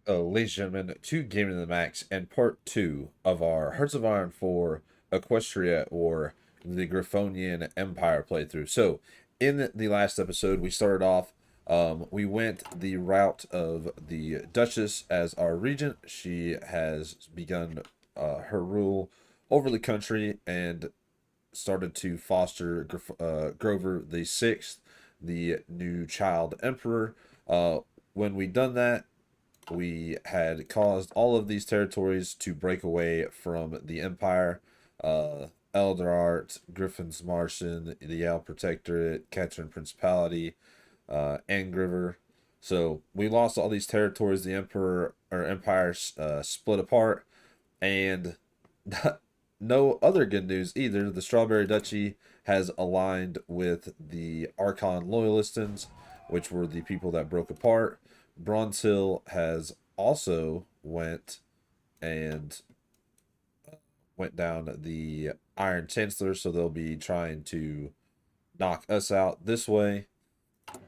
Ladies and gentlemen, to Gaming to the Max and part two of our Hearts of Iron 4 Equestria or the Griffonian Empire playthrough. So, in the last episode, we started off, we went the route of the Duchess as our regent. She has begun her rule over the country and started to foster Grover the Sixth, the new child emperor. When we done that, we had caused all of these territories to break away from the Empire. Elderart, Griffin's Martian, the Yale Protectorate, Catherine Principality, and Griver. So we lost all these territories. The Emperor or Empire split apart, and no other good news either. The Strawberry Duchy has aligned with the Archon Loyalistans, which were the people that broke apart. Bronze Hill has also and went down the Iron Chancellor, so they'll be trying to knock us out this way.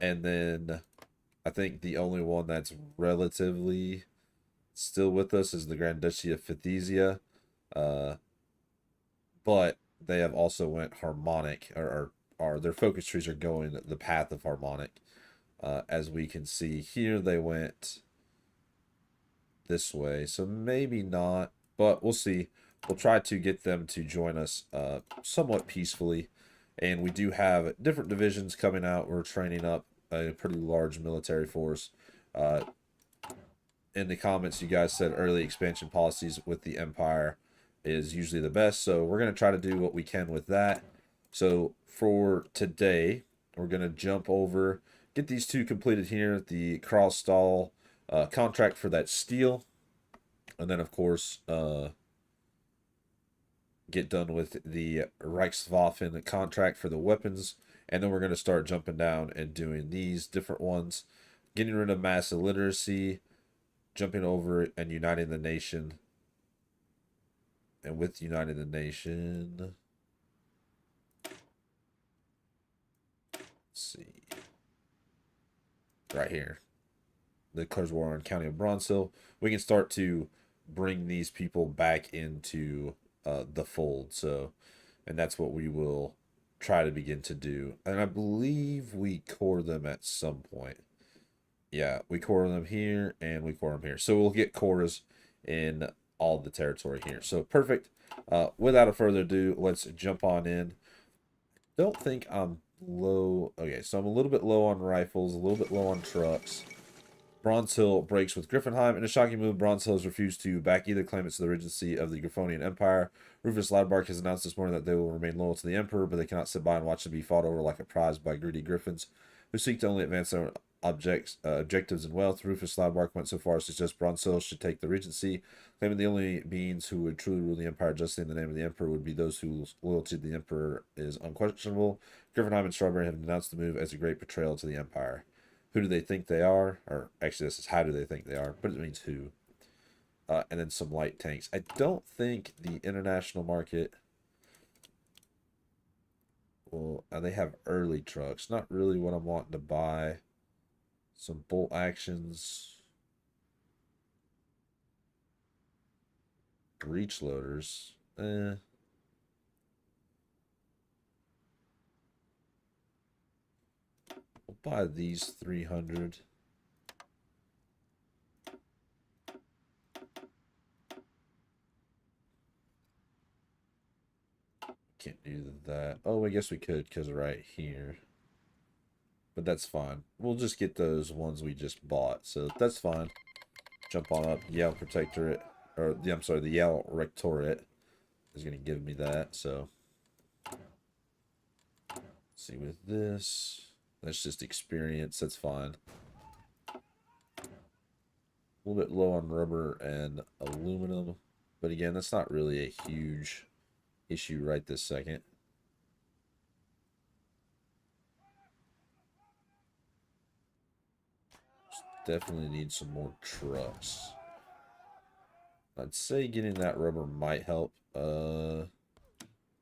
And then I think the only one that's relatively still with us is the Grand Duchy of Fithezia. Uh, but they have also went harmonic, or their focus trees are going the path of harmonic. As we can see here, they went this way, so maybe not, but we'll see. We'll try to get them to join us somewhat peacefully, and we do have different divisions coming out. We're training up a pretty large military force. Uh, in the comments, you guys said early expansion policies with the Empire is usually the best, so we're going to try to do what we can with that. So for today, we're going to jump over, get these two completed here, the Kralstall contract for that steel, and then of course get done with the Reichswaffen contract for the weapons, and then we're going to start jumping down and doing these different ones, getting rid of mass illiteracy, jumping over and uniting the nation. And with uniting the nation, let's see, right here, the declares war on County of Bronze Hill, we can start to bring these people back into the fold. So, and that's what we will try to begin to do. And I believe we core them at some point. Yeah, we core them here and we core them here. So we'll get cores in all the territory here. So perfect. Without a further ado, let's jump on in. Don't think I'm low. Okay, so I'm a little bit low on rifles, a little bit low on trucks. Bronze Hill breaks with Griffonheim. In a shocking move, Bronze Hill has refused to back either claimants to the regency of the Griffonian Empire. Rufus Loudbark has announced this morning that they will remain loyal to the Emperor, but they cannot sit by and watch them be fought over like a prize by greedy griffins who seek to only advance their own objectives and wealth. Rufus Loudbark went so far as to suggest Bronze Hill should take the regency, claiming the only beings who would truly rule the Empire justly in the name of the Emperor would be those whose loyalty to the Emperor is unquestionable. Griffonheim and Strawberry have denounced the move as a great betrayal to the Empire. Who do they think they are? Or actually, this is how do they think they are, but it means who. And then some light tanks. I don't think the international market. Well, they have early trucks. Not really what I'm wanting to buy. Some bolt actions. Breech loaders. We'll buy these 300. Can't do that. Oh, I guess we could because right here. But that's fine. We'll just get those ones we just bought. So that's fine. Jump on up. Yale Protectorate. Or, I'm sorry, the Yale Rectorate is going to give me that. So, let's see with this. That's just experience. That's fine. A little bit low on rubber and aluminum. But again, that's not really a huge issue right this second. Definitely need some more trucks. I'd say getting that rubber might help. We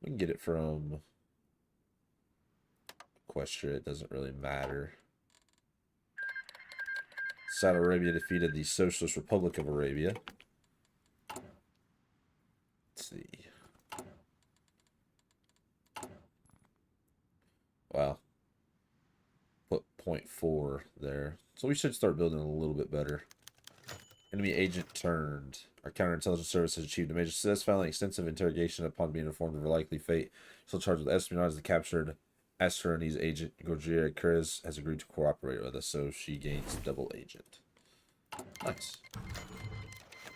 can get it from Equestria. It doesn't really matter. Saudi Arabia defeated the Socialist Republic of Arabia. Let's see. Wow. Put 0.4 there. So we should start building a little bit better. Enemy agent turned. Our counterintelligence service has achieved a major success, following extensive interrogation upon being informed of her likely fate. Still charged with espionage, the captured Asheronese agent Gojira Krez has agreed to cooperate with us, so she gains double agent. Nice.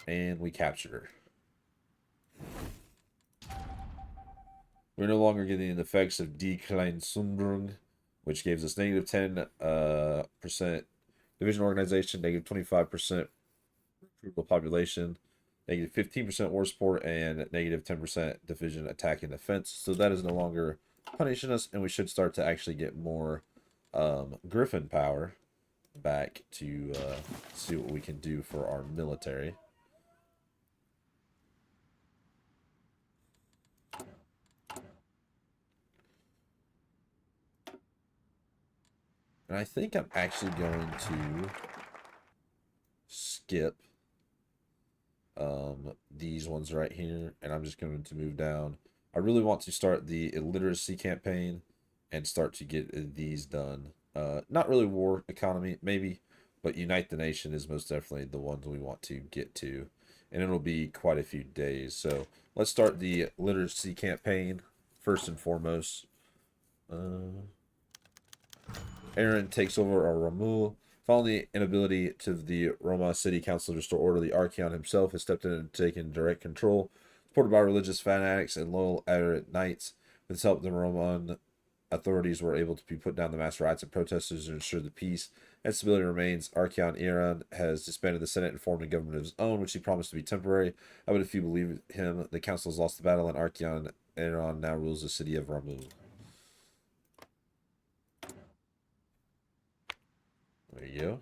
And we captured her. We're no longer getting the effects of Dekleinsundrung, which gives us negative 10% division organization, negative 25% recruitable population, negative 15% war support, and negative 10% division attack and defense. So that is no longer punishing us, and we should start to actually get more Griffin power back to see what we can do for our military. And I think I'm actually going to skip these ones right here, and I'm just going to move down. I really want to start the illiteracy campaign and start to get these done. Not really war economy, maybe, but Unite the Nation is most definitely the ones we want to get to, and it'll be quite a few days. So let's start the literacy campaign first and foremost. Aaron takes over Ramul. Following the inability to the Roma City Council to restore order, the Archeon himself has stepped in and taken direct control. Supported by religious fanatics and loyal Arab knights, with his help, the Roman authorities were able to put down the mass riots and protesters and ensure the peace and stability remains. Archeon Iran has disbanded the Senate and formed a government of his own, which he promised to be temporary. But if you believe him, the council has lost the battle, and Archeon Iran now rules the city of Ramul. There you go.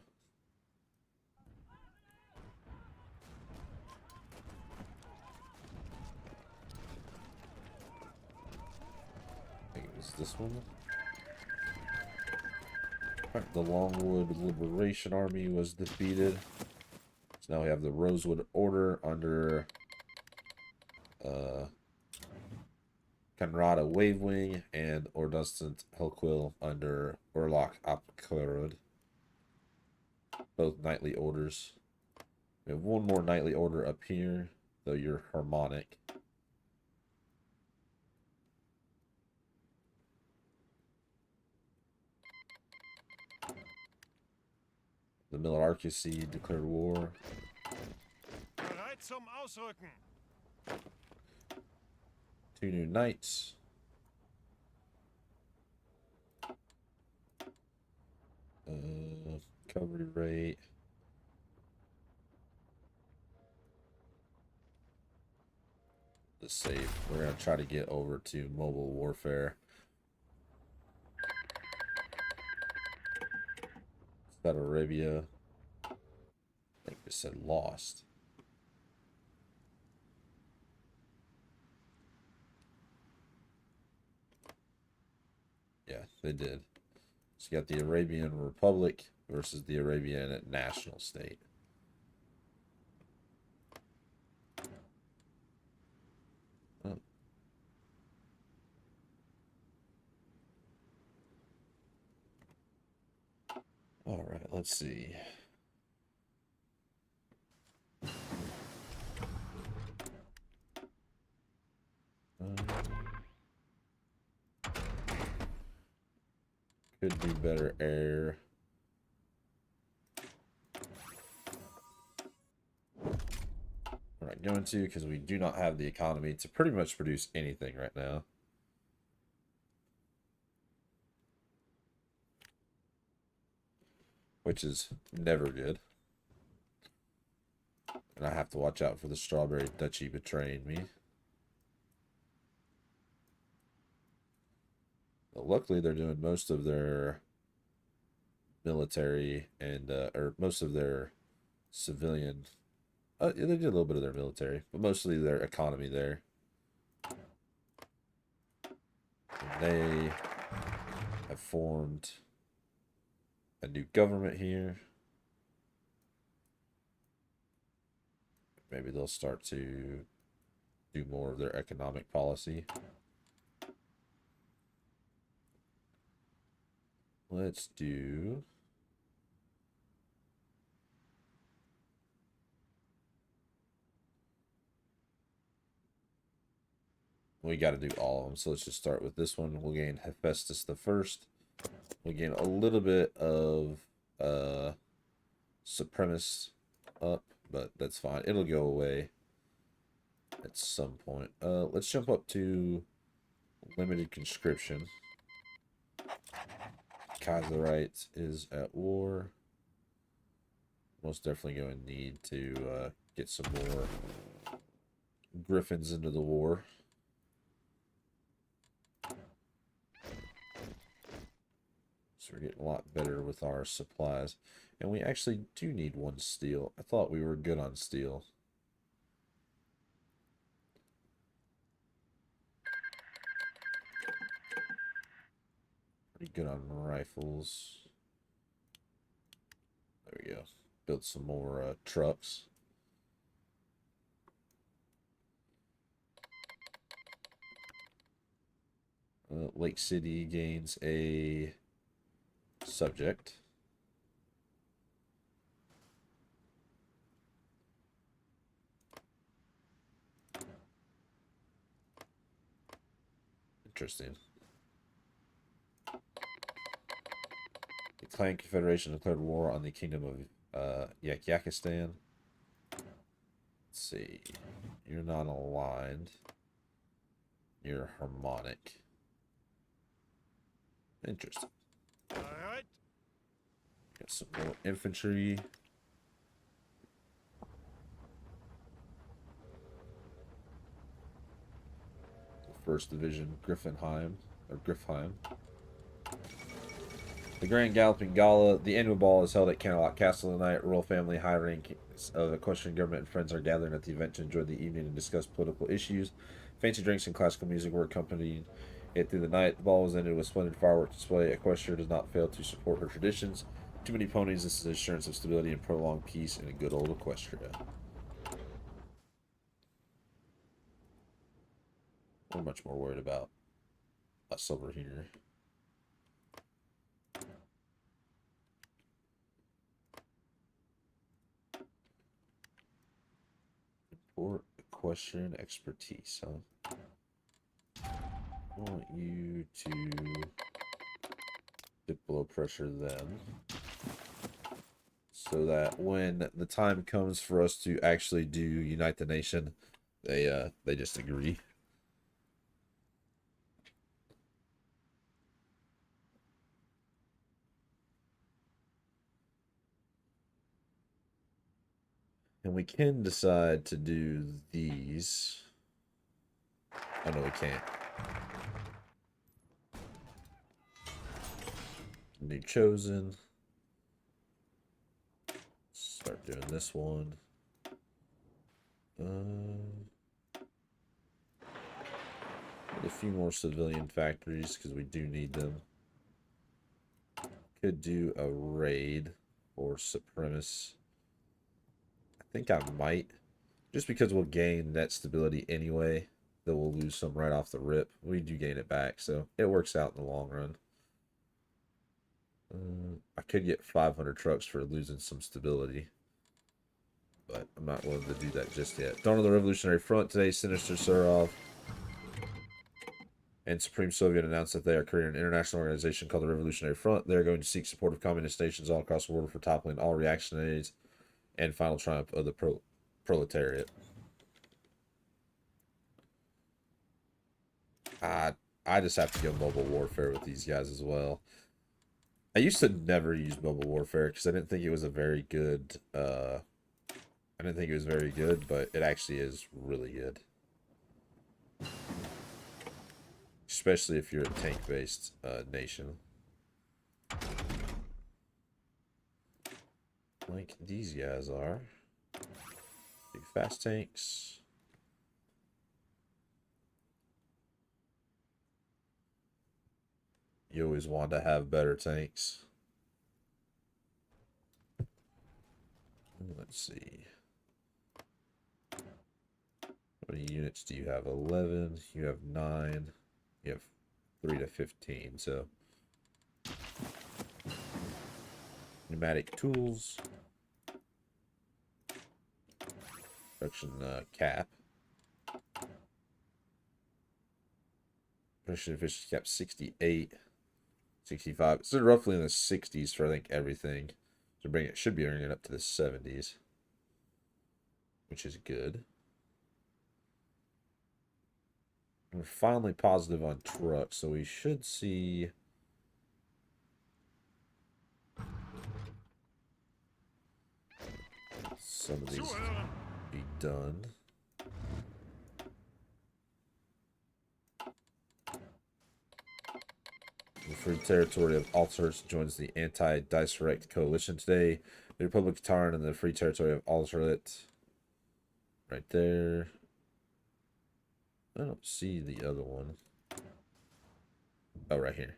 I think it was this one. Alright, the Longwood Liberation Army was defeated. So now we have the Rosewood Order under Conrada Wavewing and Ordustant Helquill under Orlok Apkarod. Both knightly orders. We have one more knightly order up here, though you're harmonic. The Millarchy declared war. Bereit zum Ausrücken. 2 new knights. Recovery rate. The save. We're going to try to get over to mobile warfare. Saudi Arabia. I think they said lost. Yeah, they did. So you got the Arabian Republic versus the Arabian National State. Oh. All right, let's see. Could do better air. We're not going to because we do not have the economy to pretty much produce anything right now. Which is never good. And I have to watch out for the Strawberry Duchy betraying me. But luckily, they're doing most of their military and, or most of their civilian. Yeah, they did a little bit of their military, but mostly their economy there. And they have formed a new government here. maybe they'll start to do more of their economic policy. Let's do... We got to do all of them, so let's just start with this one. We'll gain Hephaestus the First. We'll gain a little bit of Supremus up, but that's fine. It'll go away at some point. Let's jump up to limited conscription. Kaiserite is at war. Most definitely going to need to get some more Griffins into the war. So we're getting a lot better with our supplies. And we actually do need one steel. I thought we were good on steel. Pretty good on rifles. There we go. Build some more trucks. Lake City gains a subject. Interesting. The Clan Confederation declared war on the Kingdom of Yakistan. Let's see. You're not aligned. You're harmonic. Interesting. All right. Got some more infantry. First Division, Griffenheim, or Griffheim. The Grand Galloping Gala. The annual ball is held at Camelot Castle tonight. Royal family, high rank of the Equestrian government and friends are gathering at the event to enjoy the evening and discuss political issues. Fancy drinks and classical music were accompanying it through the night. The ball was ended with splendid fireworks display. Equestria does not fail to support her traditions. Too many ponies. This is assurance of stability and prolonged peace in a good old Equestria. We're much more worried about us over here. Or equestrian expertise, huh? I want you to dip below pressure then. So that when the time comes for us to actually do Unite the Nation, they just agree. And we can decide to do these. Oh, no, we can't. New chosen. Start doing this one. A few more civilian factories because we do need them. Could do a raid or supremacy. I think I might. Just because we'll gain net stability anyway. Though we'll lose some right off the rip. We do gain it back, so it works out in the long run. I could get 500 trucks for losing some stability. But I'm not willing to do that just yet. Dawn of the Revolutionary Front today. Sinister Surov and Supreme Soviet announced that they are creating an international organization called the Revolutionary Front. They're going to seek support of communist nations all across the world for toppling all reactionaries and final triumph of the proletariat. I just have to go mobile warfare with these guys as well. I used to never use mobile warfare because I didn't think it was a very good. I didn't think it was very good, but it actually is really good. Especially if you're a tank-based nation. Like these guys are. Big fast tanks. You always want to have better tanks. Let's see. How many units do you have? 11. You have 9. You have 3 to 15. So, pneumatic tools. Production cap. Production efficiency cap 68. 65. So roughly in the 60s for I think everything. So should be bringing it up to the 70s, which is good. We're finally positive on trucks, so we should see some of these be done. The Free Territory of Althurst joins the Anti-Disurrect Coalition today. The Republic of Tarn and the Free Territory of Althurst. Right there. I don't see the other one. Oh, right here.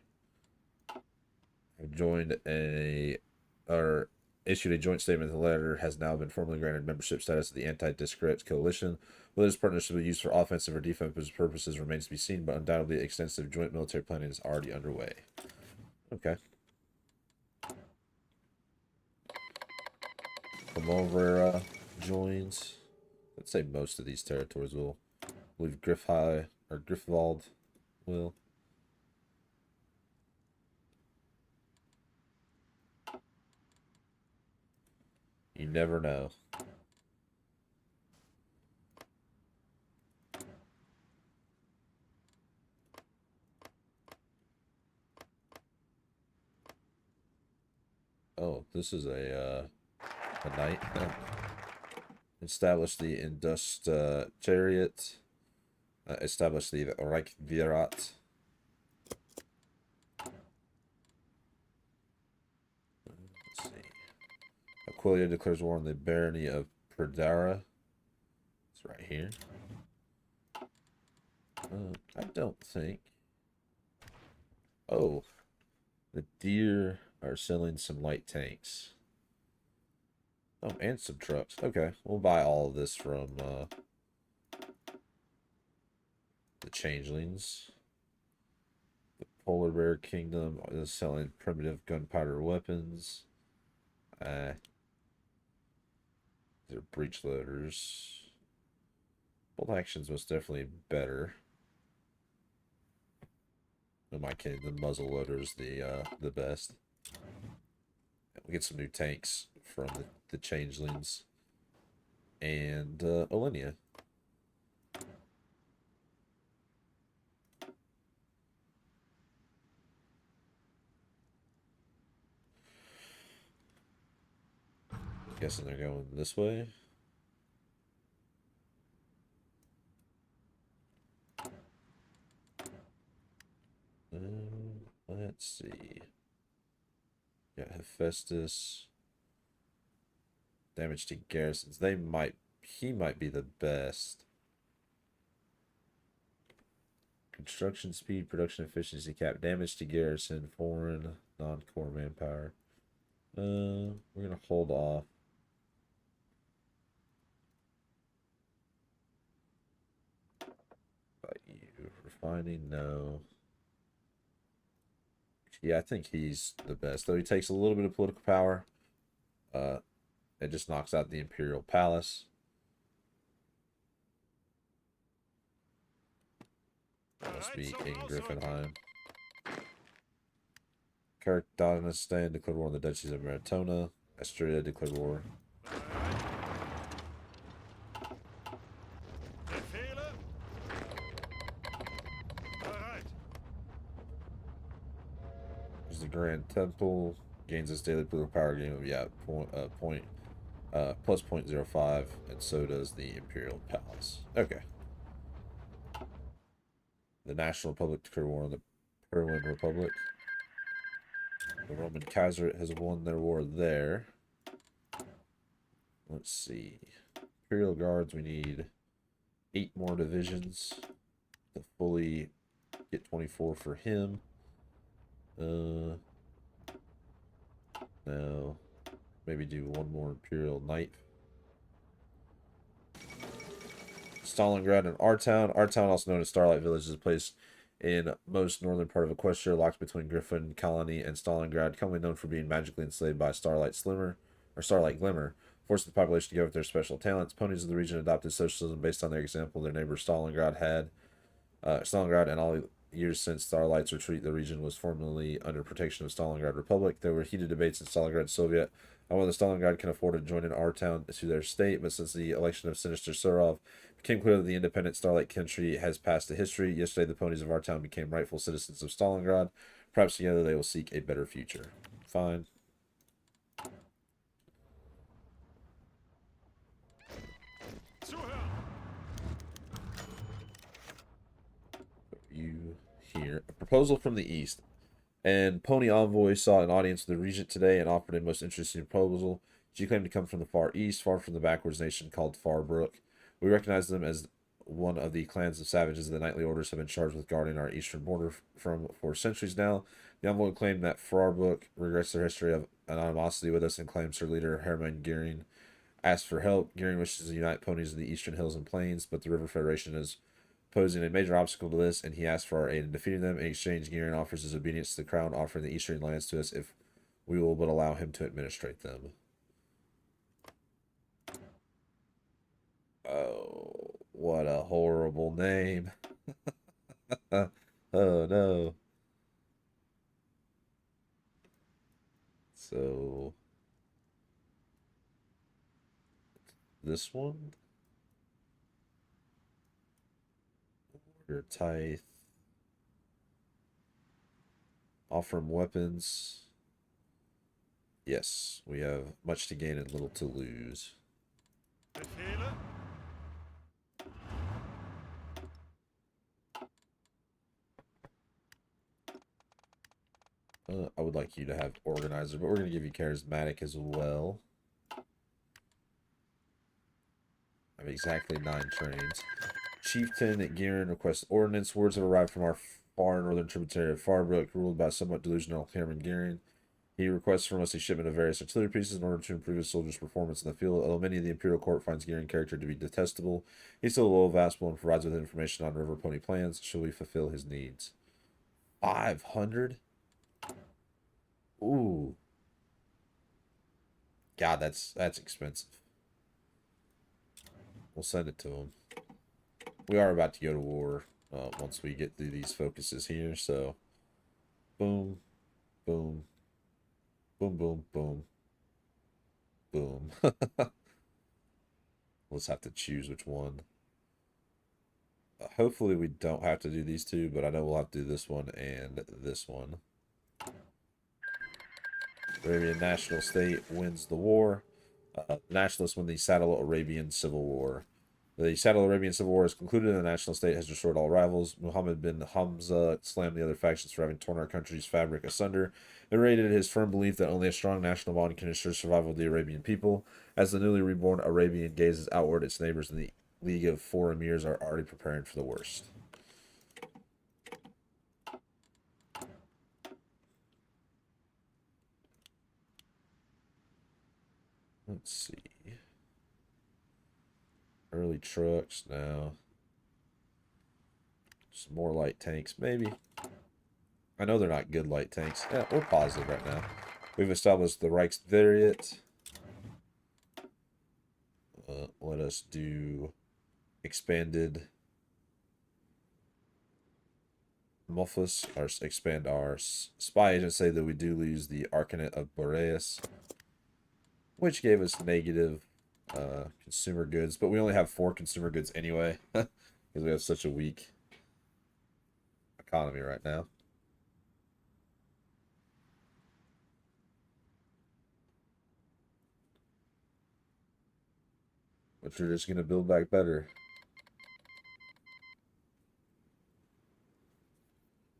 I've joined or issued a joint statement. The letter has now been formally granted membership status of the Anti-Disurrect Coalition. Whether this partnership will be used for offensive or defensive purposes remains to be seen, but undoubtedly extensive joint military planning is already underway. Okay. Comorera joins. Let's say most of these territories will. I believe Griffwald will. You never know. Oh, this is a knight. Establish the chariot. Establish the Reichsvirat. Let's see. Aquilia declares war on the barony of Perdara. It's right here. I don't think. Oh, the deer are selling some light tanks. Oh, and some trucks. Okay, we'll buy all of this from the changelings. The Polar Bear Kingdom is selling primitive gunpowder weapons. They're breech loaders. Bolt action's most definitely better. In my kidding, the muzzle loader's the best. We get some new tanks from the changelings and Olenia. Guessing they're going this way. Let's see. Yeah, Hephaestus. Damage to garrisons. He might be the best. Construction speed, production efficiency cap, damage to garrison, foreign, non-core manpower. We're gonna hold off. About you. Refining, no. Yeah, I think he's the best. Though he takes a little bit of political power. It just knocks out the Imperial Palace. Must be in Griffonian. Carrick Donistan declared war on the Duchies of Maratona. Equestria declared war. There's the Grand Temple. Gains its daily political power gain of plus 0.05, and so does the Imperial Palace. Okay. The National Republic declared war on the Perwin Republic. The Roman Kaiserate has won their war there. Let's see. Imperial Guards, we need 8 more divisions to fully get 24 for him. No. Maybe do 1 more Imperial Knight. Stalingrad and our town. Our town, also known as Starlight Village, is a place in most northern part of Equestria, locked between Griffin Colony and Stalingrad, commonly known for being magically enslaved by Starlight Glimmer, forcing the population to give up their special talents. Ponies of the region adopted socialism based on their example their neighbor Stalingrad, and all the years since Starlight's retreat, the region was formerly under protection of Stalingrad Republic. There were heated debates in Stalingrad Soviet on whether Stalingrad can afford to join in our town to their state, but since the election of Sinister Surov, it became clear that the independent Starlight country has passed to history. Yesterday, the ponies of our town became rightful citizens of Stalingrad. Perhaps together they will seek a better future. Fine. Zuhören! You hear a proposal from the east. And Pony Envoy saw an audience with the regent today and offered a most interesting proposal. She claimed to come from the far east, far from the backwards nation called Farbrook. We recognize them as one of the clans of savages the knightly orders have been charged with guarding our eastern border for centuries now. The envoy claimed that Farbrook regrets their history of animosity with us and claims her leader, Hermann Gearing, asked for help. Gearing wishes to unite ponies in the eastern hills and plains, but the River Federation is posing a major obstacle to this, and he asked for our aid in defeating them. In exchange, Gearing offers his obedience to the crown, offering the eastern lands to us if we will but allow him to administrate them. Oh, what a horrible name. Oh, no. So, this one? Your tithe. Offer him weapons. Yes, we have much to gain and little to lose. Befehle? I would like you to have organizer, but we're going to give you charismatic as well. I have exactly 9 trains. Chieftain Gearin requests ordnance. Words have arrived from our far northern tributary of Farbrook, ruled by somewhat delusional Hermann Gearin. He requests from us a shipment of various artillery pieces in order to improve his soldiers' performance in the field. Although many of the Imperial Court finds Gearin's character to be detestable, he's still a loyal vassal and provides with information on river pony plans. Shall we fulfill his needs? 500? Ooh. God, that's expensive. We'll send it to him. We are about to go to war once we get through these focuses here, so boom, boom, boom, boom, boom, boom. Let's have to choose which one. Hopefully we don't have to do these two, but I know we'll have to do this one and this one. Arabian National State wins the war. The Nationalists win the Saddle-Arabian Civil War. The Saddle-Arabian Civil War is concluded and the national state has destroyed all rivals. Muhammad bin Hamza slammed the other factions for having torn our country's fabric asunder and rated his firm belief that only a strong national bond can ensure survival of the Arabian people. As the newly reborn Arabian gazes outward, its neighbors in the League of Four Emirs are already preparing for the worst. Let's see. Early trucks now. Some more light tanks, maybe. I know they're not good light tanks. Yeah, we're positive right now. We've established the Reichsvariat. Let us do expanded Muffus, or expand our spy agents. Say that we do lose the Arcanet of Boreas, which gave us negative consumer goods, but we only have 4 consumer goods anyway, because we have such a weak economy right now. But you're just going to build back better.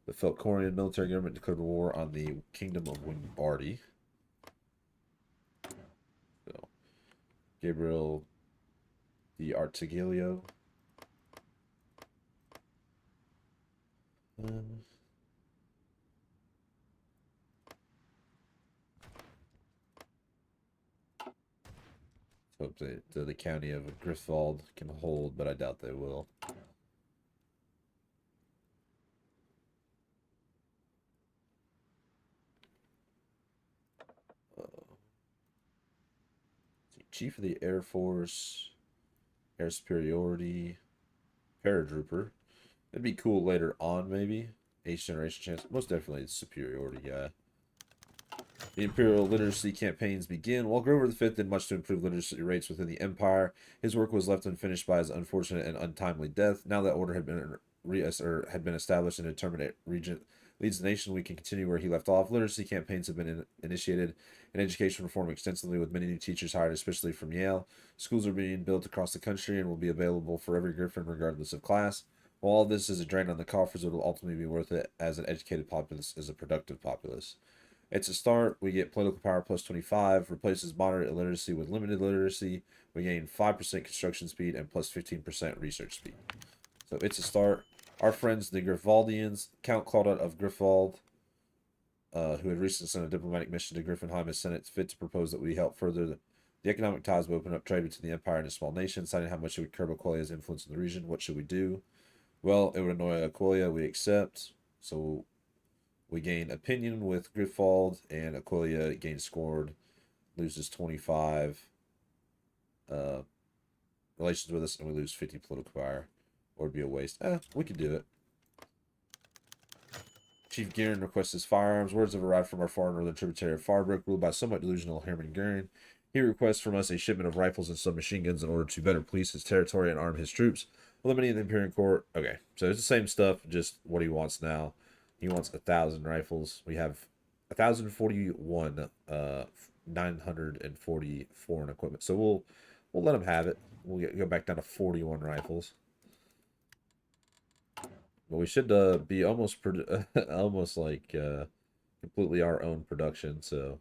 The Felkorian military government declared war on the Kingdom of Wingardi. So, Gabriel the Artiglio. Hope that the county of Griffald can hold, but I doubt they will. Chief of the Air Force, Air Superiority, Paratrooper. It'd be cool later on, maybe. 8th generation chance. Most definitely the superiority guy. The Imperial literacy campaigns begin. While Grover V did much to improve literacy rates within the Empire, his work was left unfinished by his unfortunate and untimely death. Now that order had been established and a determinate regent leads the nation, we can continue where he left off. Literacy campaigns have been initiated and education reform extensively with many new teachers hired, especially from Yale. Schools are being built across the country and will be available for every Griffin regardless of class. While all this is a drain on the coffers, it will ultimately be worth it as an educated populace is a productive populace. It's a start. We get political power plus 25, replaces moderate illiteracy with limited literacy. We gain 5% construction speed and plus 15% research speed. So it's a start. Our friends, the Griffaldians, Count Claudette of Griffald, who had recently sent a diplomatic mission to Griffonheim, has sent it fit to propose that we help further the economic ties will open up trade between the Empire and a small nation, citing how much it would curb Aquilia's influence in the region. What should we do? Well, it would annoy Aquilia. We accept. So we gain opinion with Griffald, and Aquilia gains scored, loses 25 relations with us, and we lose 50 political power. Or it'd be a waste. We could do it. Chief Garen requests his firearms. Words have arrived from our far northern tributary of Farbrook, ruled by somewhat delusional Hermann Garen. He requests from us a shipment of rifles and submachine guns in order to better police his territory and arm his troops. Eliminating the Imperial Court. Okay, so it's the same stuff, just what he wants now. He wants 1,000 rifles. We have 1,041, 940 foreign equipment. So we'll let him have it. We'll go back down to 41 rifles. But we should be almost almost like completely our own production. So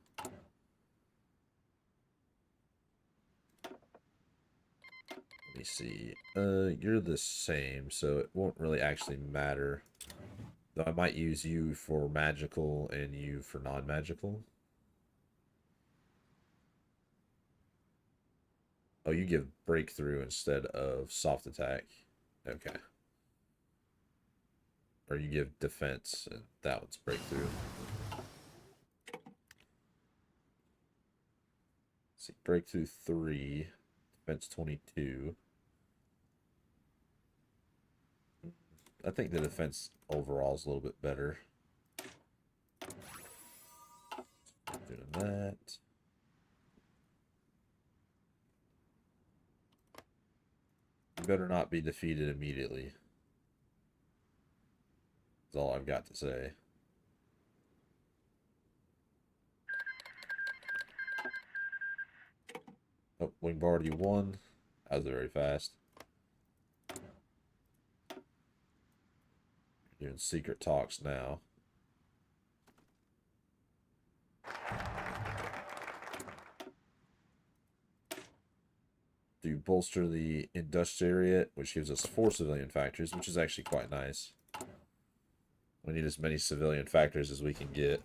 let me see. You're the same, so it won't really actually matter. Though I might use you for magical and you for non-magical. Oh, you give breakthrough instead of soft attack. Okay. Or you give defense, and that one's breakthrough. Let's see, breakthrough 3, defense 22. I think the defense overall is a little bit better. Doing that. You better not be defeated immediately. That's all I've got to say. Oh, Wingbardy 1. That was very fast. Doing secret talks now. Do bolster the industriariate, which gives us 4 civilian factories, which is actually quite nice. We need as many civilian factories as we can get.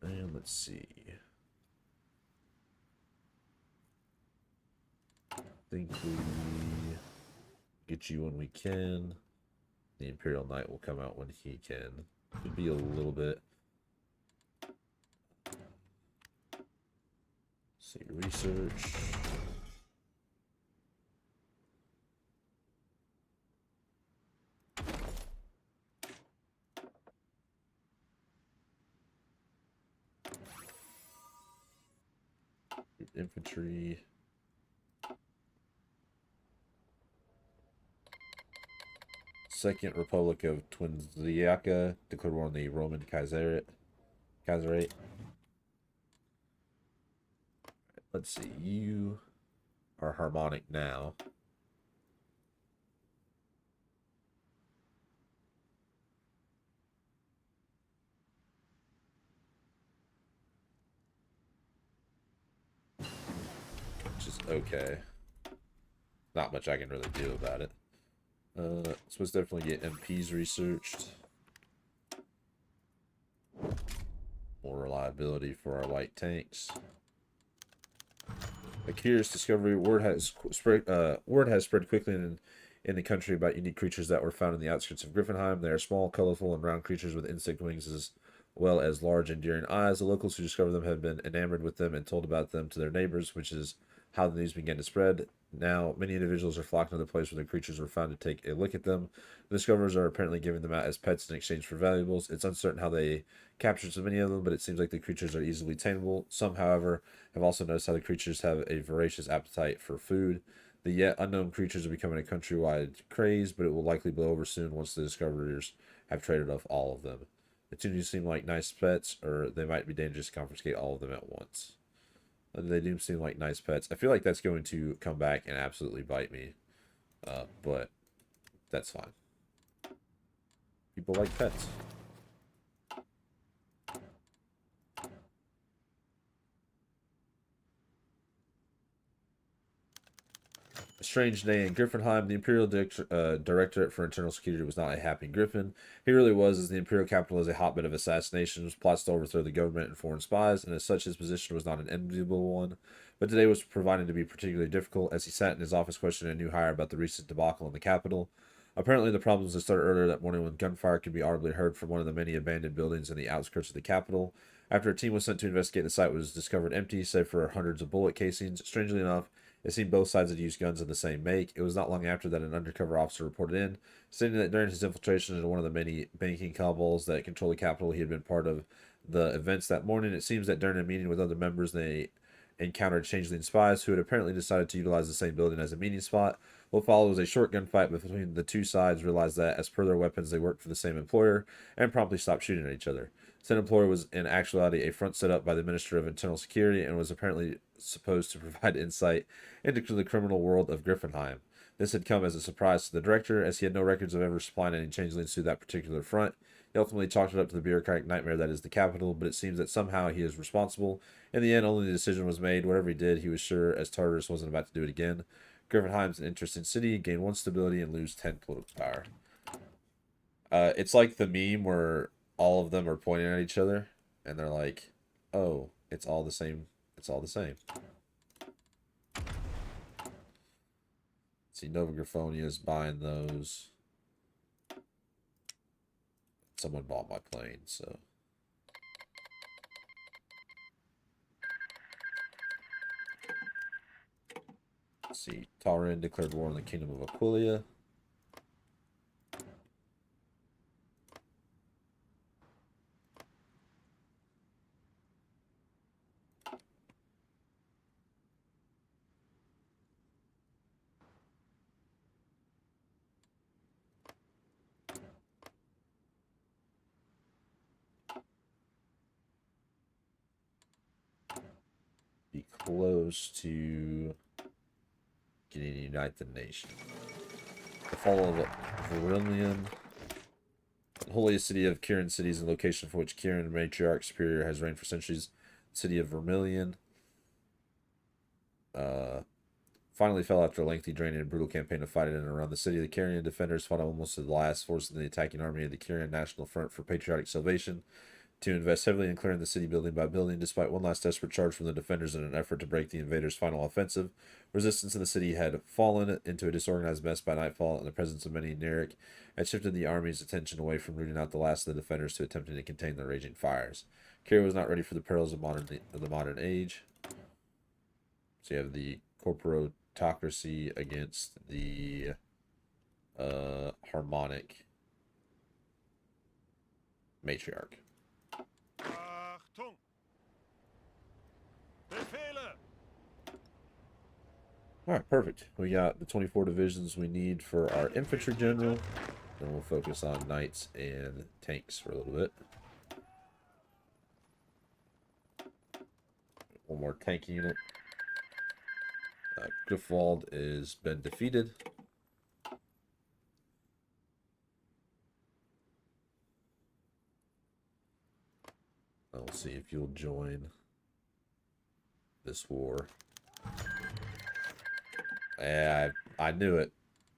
And let's see. I think we get you when we can. The Imperial Knight will come out when he can. Could be a little bit. Let's see, research. Infantry. Second Republic of Twinziaka declared war on the Roman Kaiserate. Let's see, you are harmonic now. Which is okay. Not much I can really do about it. Supposed to definitely get MPs researched. More reliability for our light tanks. A curious discovery. Word has spread quickly in the country about unique creatures that were found in the outskirts of Griffenheim. They are small, colorful, and round creatures with insect wings as well as large, endearing eyes. The locals who discovered them have been enamored with them and told about them to their neighbors, which is how the news began to spread. Now, many individuals are flocking to the place where the creatures were found to take a look at them. The discoverers are apparently giving them out as pets in exchange for valuables. It's uncertain how they captured so many of them, but it seems like the creatures are easily tameable. Some, however, have also noticed how the creatures have a voracious appetite for food. The yet unknown creatures are becoming a countrywide craze, but it will likely blow over soon once the discoverers have traded off all of them. The two do seem like nice pets, or they might be dangerous to confiscate all of them at once. They do seem like nice pets. I feel like that's going to come back and absolutely bite me, but that's fine. People like pets. A strange day in Griffenheim. The Imperial Directorate for Internal Security was not a happy Griffin. He really was, as the Imperial capital is a hotbed of assassinations, plots to overthrow the government and foreign spies, and as such his position was not an enviable one. But today was proving to be particularly difficult, as he sat in his office questioning a new hire about the recent debacle in the capital. Apparently the problems had started earlier that morning when gunfire could be audibly heard from one of the many abandoned buildings in the outskirts of the capital. After a team was sent to investigate, the site was discovered empty, save for hundreds of bullet casings. Strangely enough, it seemed both sides had used guns of the same make. It was not long after that an undercover officer reported in, stating that during his infiltration into one of the many banking cabals that control the capital, he had been part of the events that morning. It seems that during a meeting with other members, they encountered changeling spies who had apparently decided to utilize the same building as a meeting spot. What followed was a short gunfight between the two sides, realized that, as per their weapons, they worked for the same employer, and promptly stopped shooting at each other. Said employer was in actuality a front set up by the Minister of Internal Security and was apparently supposed to provide insight into the criminal world of Griffenheim. This had come as a surprise to the director, as he had no records of ever supplying any changelings to that particular front. He ultimately chalked it up to the bureaucratic nightmare that is the capital, but it seems that somehow he is responsible. In the end, only the decision was made. Whatever he did, he was sure, as Tartarus wasn't about to do it again. Griffenheim's an interesting city, gain 1 stability and lose 10 political power. It's like the meme where all of them are pointing at each other, and they're like, oh, it's all the same. It's all the same. See, Nova Griffonia is buying those. Someone bought my plane, so. Let's see, Taurin declared war on the Kingdom of Aquilia. Be close to getting to unite the nation. The fall of Vermilion, the holiest city of Kieran cities and location for which Kieran, matriarch superior, has reigned for centuries. The city of Vermilion finally fell after a lengthy, draining, and brutal campaign of fighting in and around the city. The Kyrian defenders fought almost to the last, forcing the attacking army of the Kyrian National Front for Patriotic Salvation to invest heavily in clearing the city building by building. Despite one last desperate charge from the defenders in an effort to break the invaders' final offensive, resistance in the city had fallen into a disorganized mess by nightfall, and the presence of many Neric had shifted the army's attention away from rooting out the last of the defenders to attempting to contain the raging fires. Kyria was not ready for the perils of the modern age. So you have the corporatocracy against the harmonic matriarch. Achtung! Befehle! Alright, perfect. We got the 24 divisions we need for our infantry general. Then we'll focus on knights and tanks for a little bit. One more tank unit. Griffwald has been defeated. I'll see if you'll join this war. Yeah, I knew it.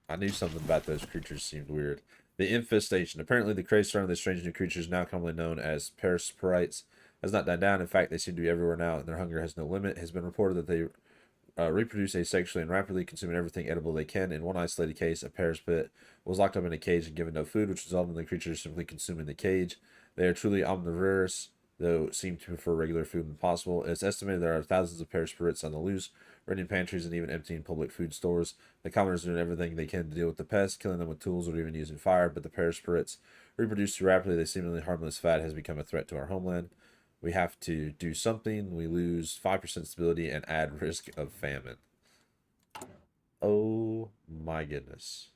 I knew something about those creatures seemed weird. The infestation. Apparently, the craze surrounding the strange new creatures, now commonly known as parasprites, has not died down. In fact, they seem to be everywhere now, and their hunger has no limit. It has been reported that they reproduce asexually and rapidly, consuming everything edible they can. In one isolated case, a parasite was locked up in a cage and given no food, which resulted in the creature simply consuming the cage. They are truly omnivorous, though seem to prefer regular food when possible. It's estimated there are thousands of parasites on the loose, raiding pantries and even emptying public food stores. The commoners are doing everything they can to deal with the pests, killing them with tools or even using fire, but the parasites reproduce too rapidly. They seemingly harmless fat has become a threat to our homeland. We have to do something. We lose 5% stability and add risk of famine. Oh my goodness.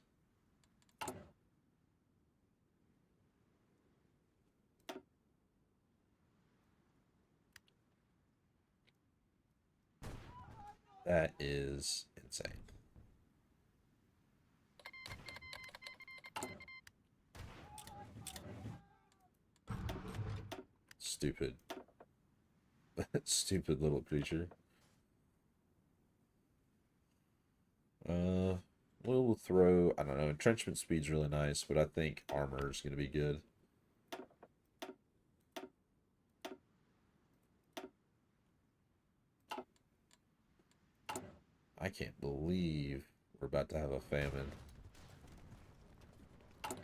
That is insane. Stupid. Stupid little creature. We'll throw, I don't know, entrenchment speed's really nice, but I think armor is going to be good. I can't believe we're about to have a famine. The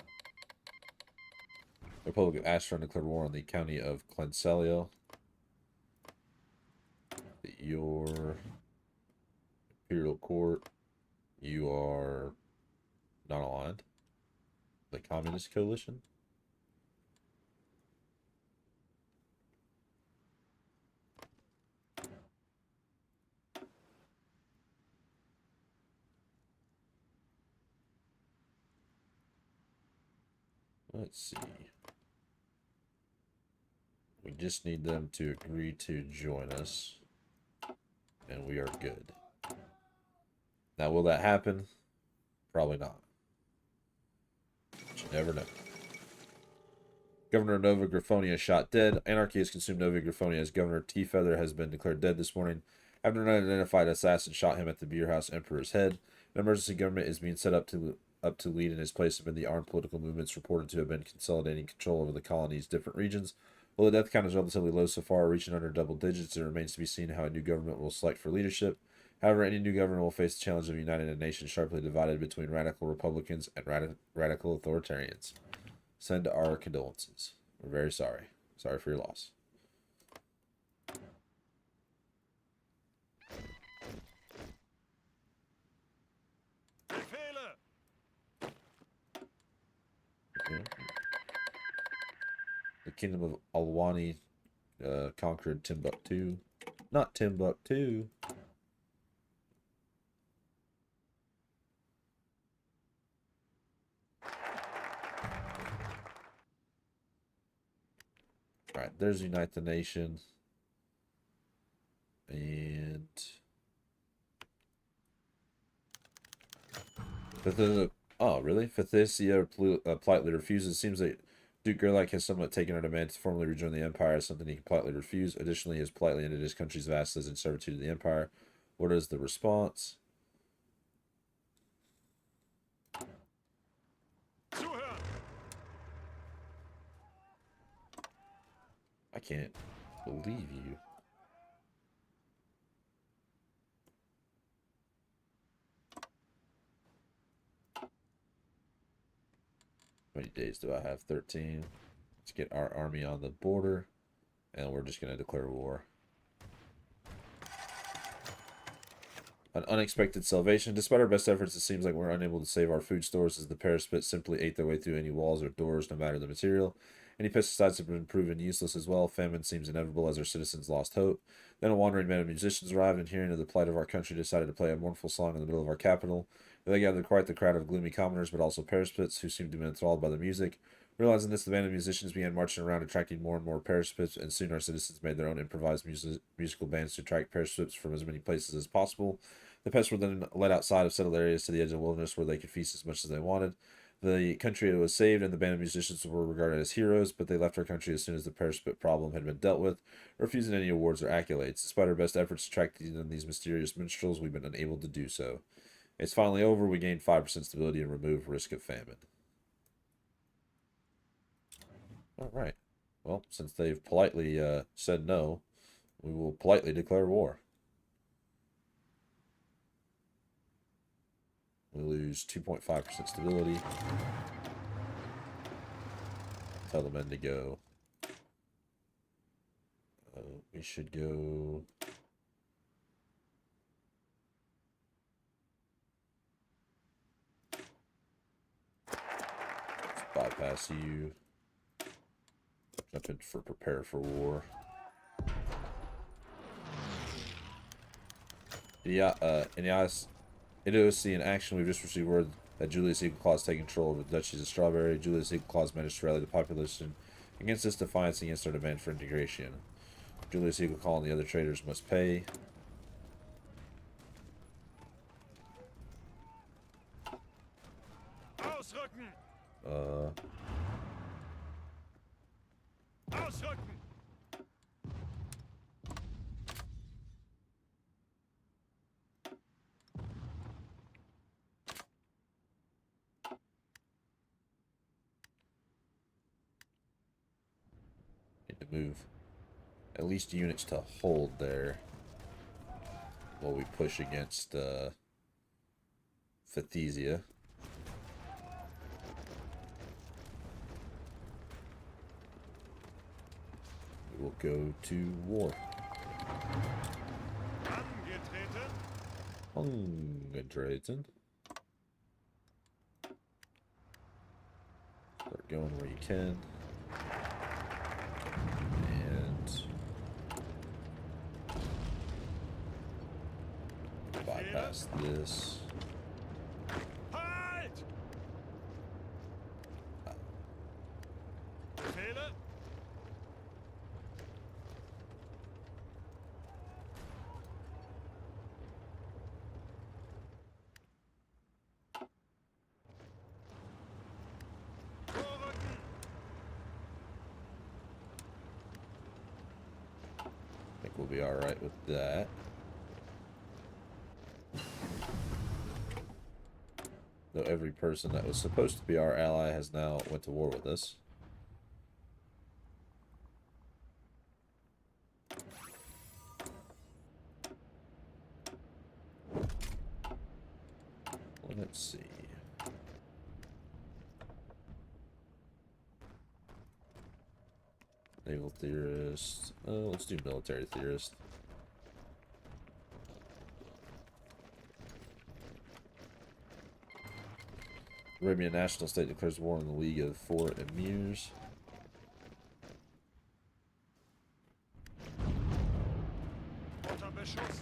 Republic of Astron declared war on the county of Clencelia. Your Imperial Court, you are not aligned. The Communist Coalition. Let's see. We just need them to agree to join us, and we are good. Now, will that happen? Probably not. But you never know. Governor Nova Griffonia shot dead. Anarchy has consumed Nova Griffonia as Governor T-Feather has been declared dead this morning after an unidentified assassin shot him at the Beer House Emperor's head. An emergency government is being set up to lead in his place amid the armed political movements reported to have been consolidating control over the colony's different regions. While the death count is relatively low so far, reaching under double digits, it remains to be seen how a new government will select for leadership. However, any new government will face the challenge of uniting a nation sharply divided between radical Republicans and radical authoritarians. Send our condolences. We're very sorry. Sorry for your loss. Befehle! Okay. The kingdom of Alwani conquered Timbuktu. Not Timbuktu. Alright, there's Unite the Nation. And oh, really? Fithicia politely refuses. It seems that Duke Gerlach has somewhat taken our demand to formally rejoin the Empire as something he can politely refuse. Additionally, he has politely ended his country's vassals in servitude to the Empire. What is the response? Zuhören! I can't believe you. How many days do I have? 13. Let's get our army on the border, and we're just going to declare war. An unexpected salvation. Despite our best efforts, it seems like we're unable to save our food stores as the parasites simply ate their way through any walls or doors, no matter the material. Any pesticides have been proven useless as well. Famine seems inevitable as our citizens lost hope. Then a wandering band of musicians arrived, and hearing of the plight of our country, decided to play a mournful song in the middle of our capital. They gathered quite the crowd of gloomy commoners, but also parasites who seemed to be enthralled by the music. Realizing this, the band of musicians began marching around, attracting more and more parasites, and soon our citizens made their own improvised musical bands to attract parasites from as many places as possible. The pests were then led outside of settled areas to the edge of the wilderness where they could feast as much as they wanted. The country was saved, and the band of musicians were regarded as heroes, but they left our country as soon as the parasite problem had been dealt with, refusing any awards or accolades. Despite our best efforts to track these mysterious minstrels, we've been unable to do so. It's finally over. We gained 5% stability and removed risk of famine. All right. Well, since they've politely said no, we will politely declare war. We lose 2.5% stability. Tell the men to go. We should go. Let's bypass you. Jump in for prepare for war. Yeah, idiocy in action. We've just received word that Julius Eagle is taking control of the Duchies of Strawberry. Julius Eagle managed to rally the population against this defiance against our demand for integration. Julius Eagle and the other traders must pay. Ausrücken! Ausrücken! Need to move at least units to hold there while we push against Phathesia. We will go to war. Angetreten. Start going where you can. And bypass this. Halt! Befehle? Vorrücken! I think we'll be alright with that. Though every person that was supposed to be our ally has now went to war with us. Well, let's see. Naval theorist. Let's do military theorist. Arabian national state declares war on the League of Four Emirs. Unter Beschuss!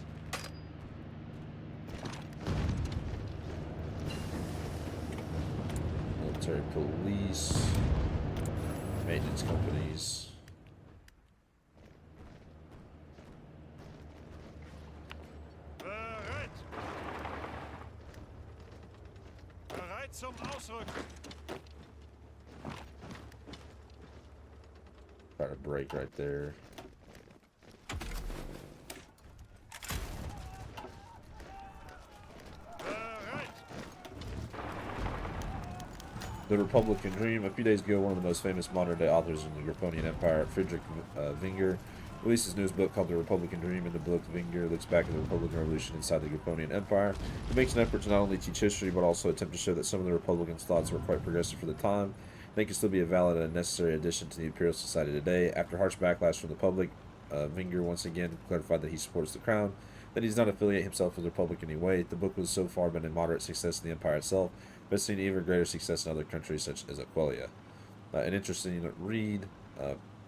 Military police. Maintenance companies. Bereit! Bereit zum Ausrücken! Try to break right there. Bereit! The Republican Dream. A few days ago, one of the most famous modern-day authors in the Griffonian Empire, Friedrich Winger, released his newest book called The Republican Dream. In the book, Winger looks back at the Republican Revolution inside the Griffonian Empire. He makes an effort to not only teach history, but also attempt to show that some of the Republicans' thoughts were quite progressive for the time. They can still be a valid and necessary addition to the Imperial Society today. After harsh backlash from the public, Winger once again clarified that he supports the crown, that he does not affiliate himself with the Republic in any way. The book has so far been a moderate success in the Empire itself, but seen even greater success in other countries such as Equestria. An interesting read,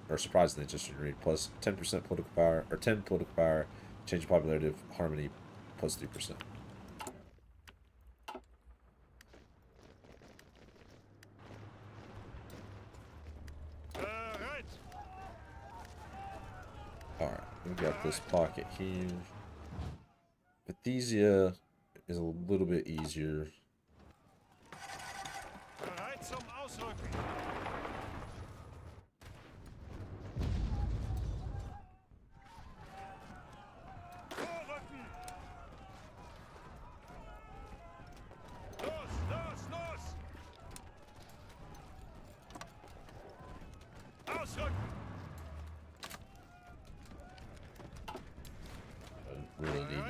or surprisingly interesting read, plus 10% political power, or 10 political power, change of popularity of harmony, plus 3%. Bereit! Alright, we got this pocket here. Phathesia is a little bit easier. Bereit zum Ausrücken! Vorrücken! Los, los, los! Ausrücken!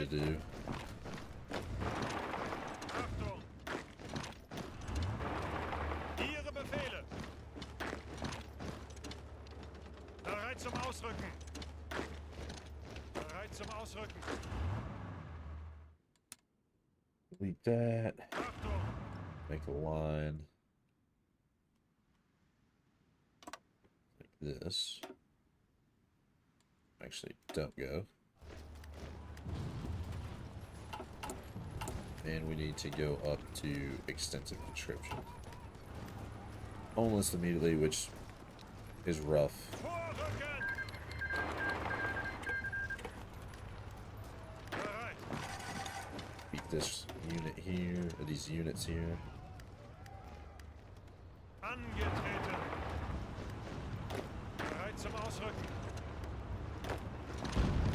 to do. Achtung! Ihre Befehle! Bereit zum Ausrücken! Bereit zum Ausrücken! Delete that. Achtung! Make a line. Like this. Actually, don't go. And we need to go up to extensive conscription. Almost immediately, which is rough. Vorrücken! Bereit! Beat this unit here, or these units here. Angetreten! Bereit zum Ausrücken!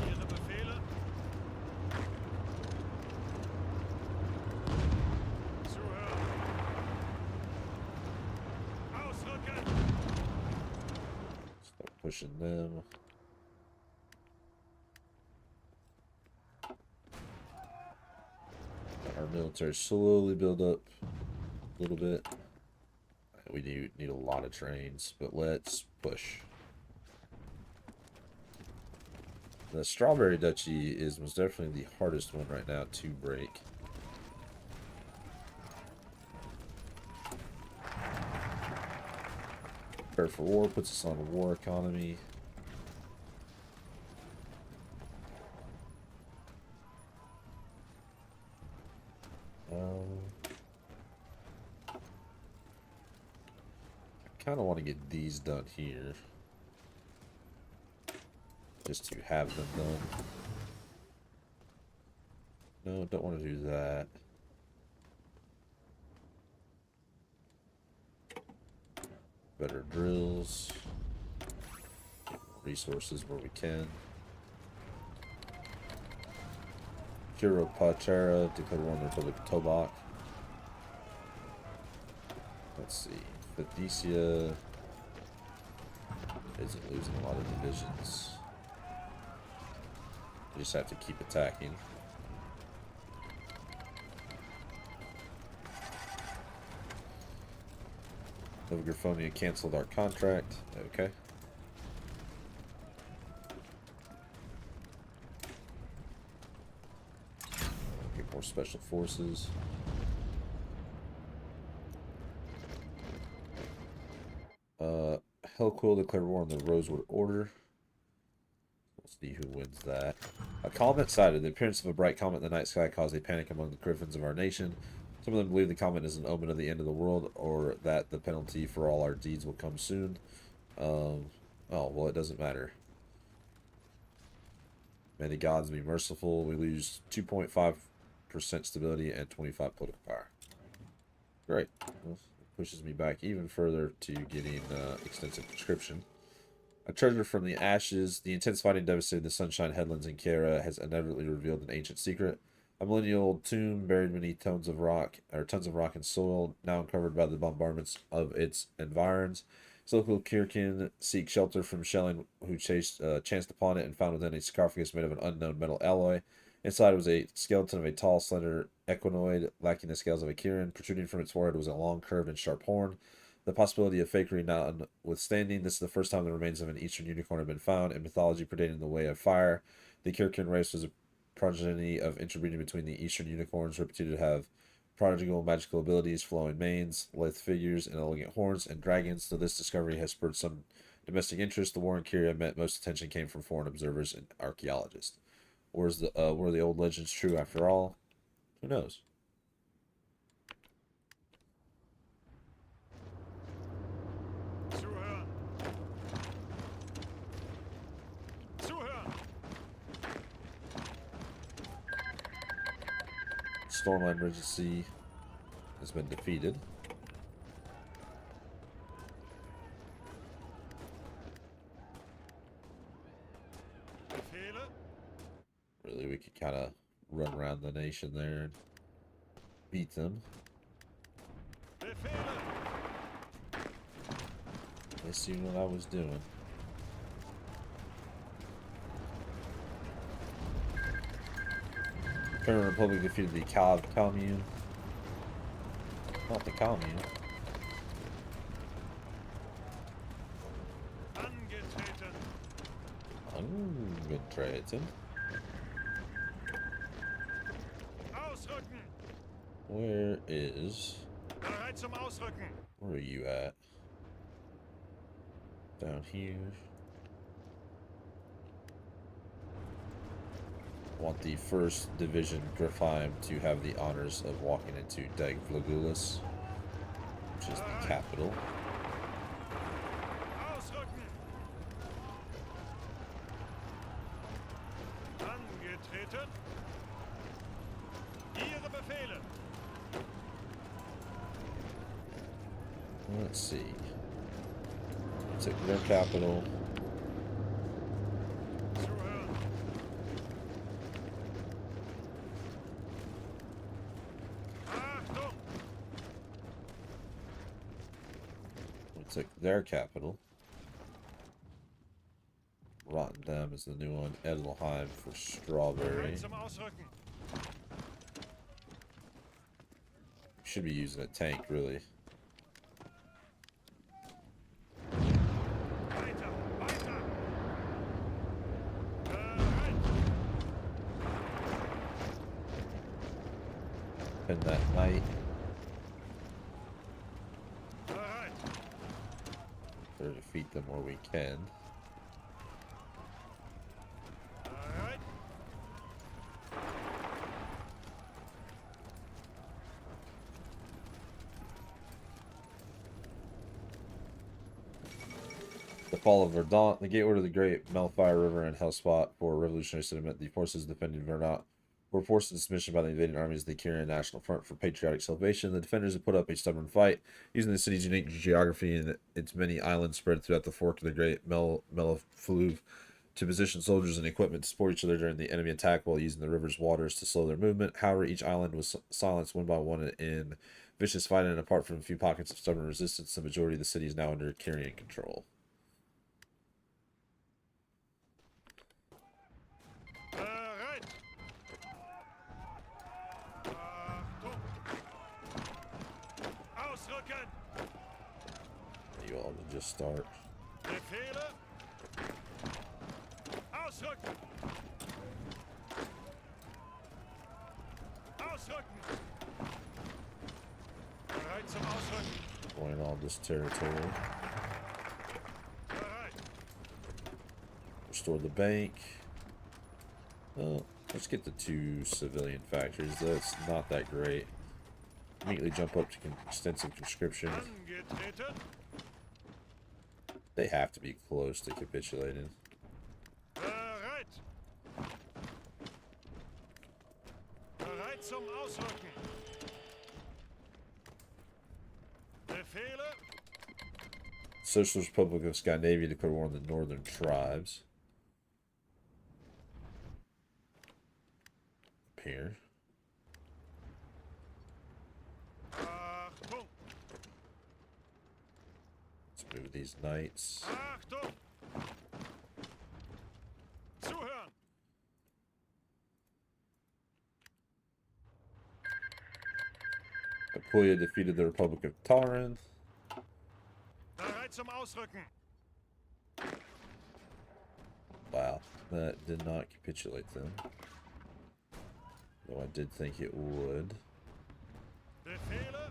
Ihre Befehle? Zuhören! Ausrücken! Start pushing them. Our military slowly build up a little bit. We need a lot of trains, but let's push. The Strawberry Duchy is most definitely the hardest one right now to break. Prepare for war puts us on a war economy. I kind of want to get these done here. Just to have them done. No, don't want to do that. Better drills. Get more resources where we can. Patera, declare war on the Republic of Tobak. Let's see. Pathecia isn't losing a lot of divisions. We just have to keep attacking. Nova Griffonian canceled our contract. Okay. Get more special forces. Hellquill declared war on the Rosewood Order. We'll see who wins that. A comet sighted. The appearance of a bright comet in the night sky caused a panic among the griffins of our nation. Some of them believe the comet is an omen of the end of the world, or that the penalty for all our deeds will come soon. Oh, well, it doesn't matter. May the gods be merciful. We lose 2.5% stability and 25 political power. Great. Well, pushes me back even further to getting extensive conscription. A treasure from the ashes. The intense fighting devastated the Sunshine Headlands in Kara has inevitably revealed an ancient secret. A millennial tomb buried beneath tons of rock and soil, now uncovered by the bombardments of its environs. Local Kirkin seek shelter from shelling, who chanced upon it and found within a sarcophagus made of an unknown metal alloy. Inside was a skeleton of a tall, slender equinoid, lacking the scales of a Kirin. Protruding from its forehead was a long, curved, and sharp horn. The possibility of fakery notwithstanding, this is the first time the remains of an eastern unicorn have been found. In mythology predating the Way of Fire, the Kirkin race was a progeny of interbreeding between the eastern unicorns, reputed to have prodigal magical abilities, flowing manes, lithe figures, and elegant horns, and dragons. So this discovery has spurred some domestic interest. The war in Kyria meant most attention came from foreign observers and archaeologists. Were the old legends true after all? Who knows? Zuhören! Zuhören! Stormline Regency has been defeated. Befehle? Really, we could kind of run around the nation there and beat them. Befehle! They see what I was doing. Imperial Republic defeated the Commune. Not the Commune. Angetreten. Angetreten. Ausrücken. Where is... Bereit zum Ausrücken. Where are you at? Down here. Want the 1st Division Griffheim to have the honors of walking into Dagvlagulis, which is the capital. Ausrücken. Angetreten. Ihre Befehle. Let's see. Took their capital. Zuhören. Achtung. We took their capital. Rotterdam is the new one. Edelheim for Strawberry. Bereit zum Ausrücken. Should be using a tank, really. Weiter, weiter. Bereit. Pin that knight. Bereit. Or defeat them where we can. Bereit. The fall of Verdant, the gateway to the Great Melfire River and Hellspot for revolutionary sentiment. The forces defending Verdant were forced into submission by the invading armies of the Kyrian National Front for patriotic salvation. The defenders have put up a stubborn fight, using the city's unique geography and its many islands spread throughout the fork of the Great Melfluve to position soldiers and equipment to support each other during the enemy attack while using the river's waters to slow their movement. However, each island was silenced one by one in vicious fighting, and apart from a few pockets of stubborn resistance, the majority of the city is now under Kyrian control. Bereit. Achtung. Ausrücken. You all will just start. Befehle. Ausrücken. Ausrücken. Bereit zum Ausrücken. Going all this territory. Bereit. Restore the bank. Well, let's get the 2 civilian factories. That's not that great. Immediately jump up to extensive conscription. Angetreten. They have to be close to capitulating. Bereit. Bereit zum Ausrücken. Befehle. Socialist Republic of Scandinavia declared war on the northern tribes. Up here. Achtung. Let's move these knights. Achtung. Zuhören. Apulia defeated the Republic of Taran. Bereit zum Ausrücken. Wow, that did not capitulate them. Though I did think it would. Befehle.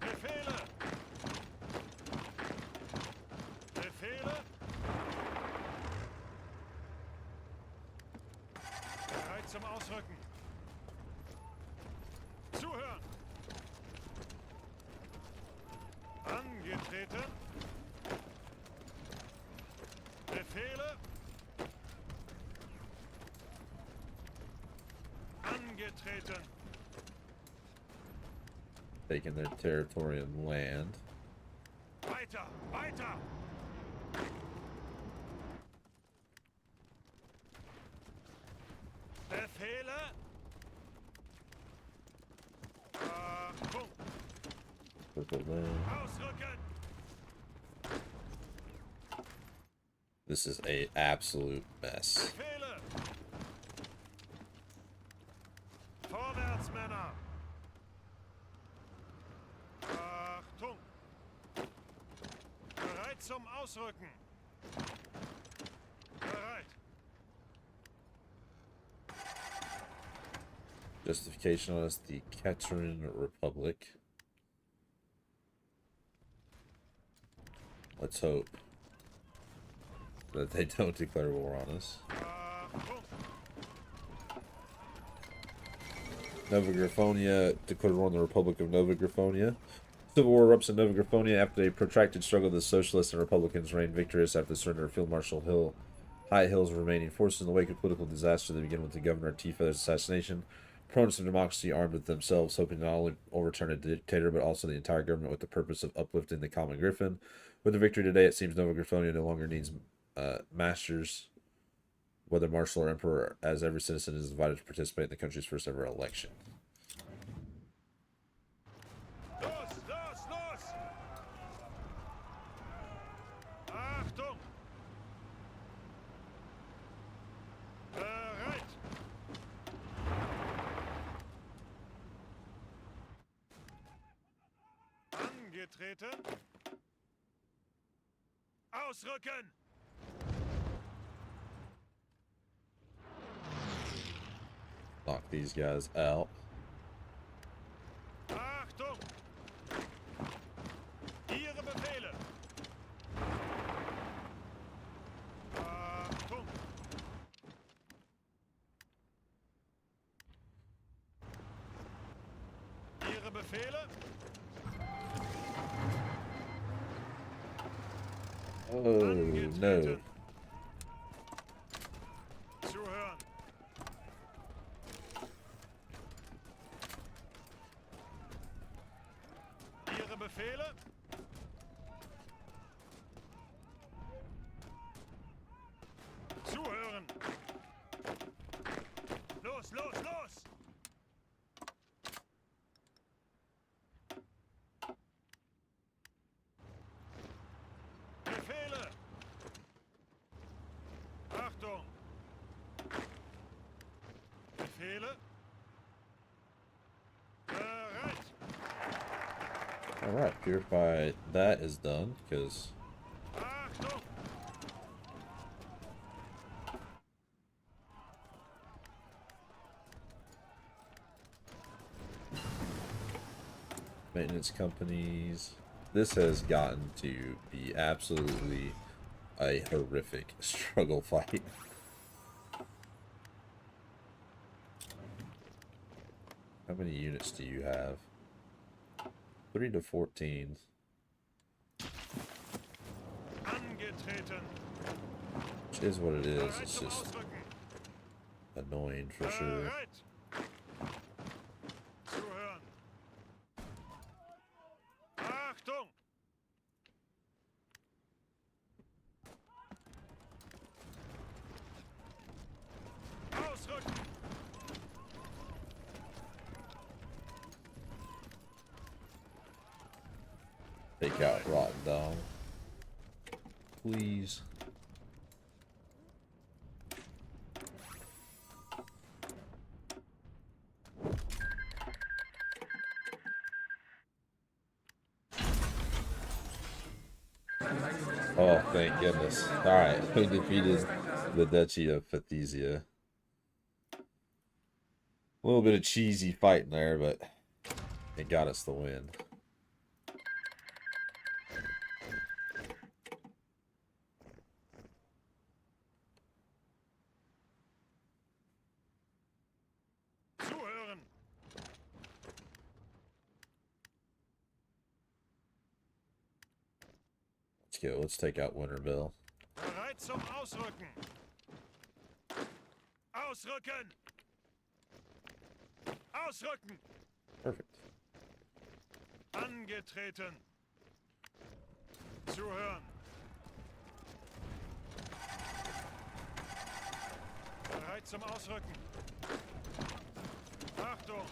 Befehle. Befehle. Bereit zum Ausrücken. Zuhören. Angetreten. Befehle. Angetreten. Taking their territory and land. Weiter, weiter. Befehle. Achtung. Purple land. Ausrücken. This is a absolute mess. Befehle. Vorwärts, Männer! Achtung! Bereit zum Ausrücken! Bereit! Justification on us, the Catarine Republic. Let's hope that they don't declare war on us. Achtung! Nova Griffonia declared war on the Republic of Nova Griffonia. Civil war erupts in Nova Griffonia after a protracted struggle. The Socialists and Republicans reigned victorious after the surrender of Field Marshal Hill. High Hill's remaining forces in the wake of political disaster. They begin with the Governor T. Feather's assassination. Proponents of democracy armed with themselves, hoping to not only overturn a dictator, but also the entire government with the purpose of uplifting the common griffin. With the victory today, it seems Nova Griffonia no longer needs masters, whether marshal or emperor, as every citizen is invited to participate in the country's first ever election. Los, los, los! Achtung! Bereit! Angetreten! Ausrücken! Knock these guys out. Achtung! Ihre Befehle! Achtung! Ihre Befehle? Oh, no. Angetreten. Zuhören. Ihre Befehle? Zuhören. Los, los, los! Befehle! Achtung! Befehle? Bereit! Alright, purify that is done, because Achtung! maintenance companies. This has gotten to be absolutely a horrific struggle fight. How many units do you have? 3 to 14. Angetreten! Which is what it is. Bereit It's zum just Ausrücken! annoying for sure. Bereit! Zuhören! Achtung! Ausrücken! Take out Rotten Dog. Please. Oh, thank goodness. Alright, we defeated the Duchy of Pathesia. A little bit of cheesy fighting there, but it got us the win. Zuhören! Let's go. Let's take out Winterville. Bereit zum Ausrücken! Ausrücken! Ausrücken! Perfect. Angetreten! Zuhören! Bereit zum Ausrücken! Achtung!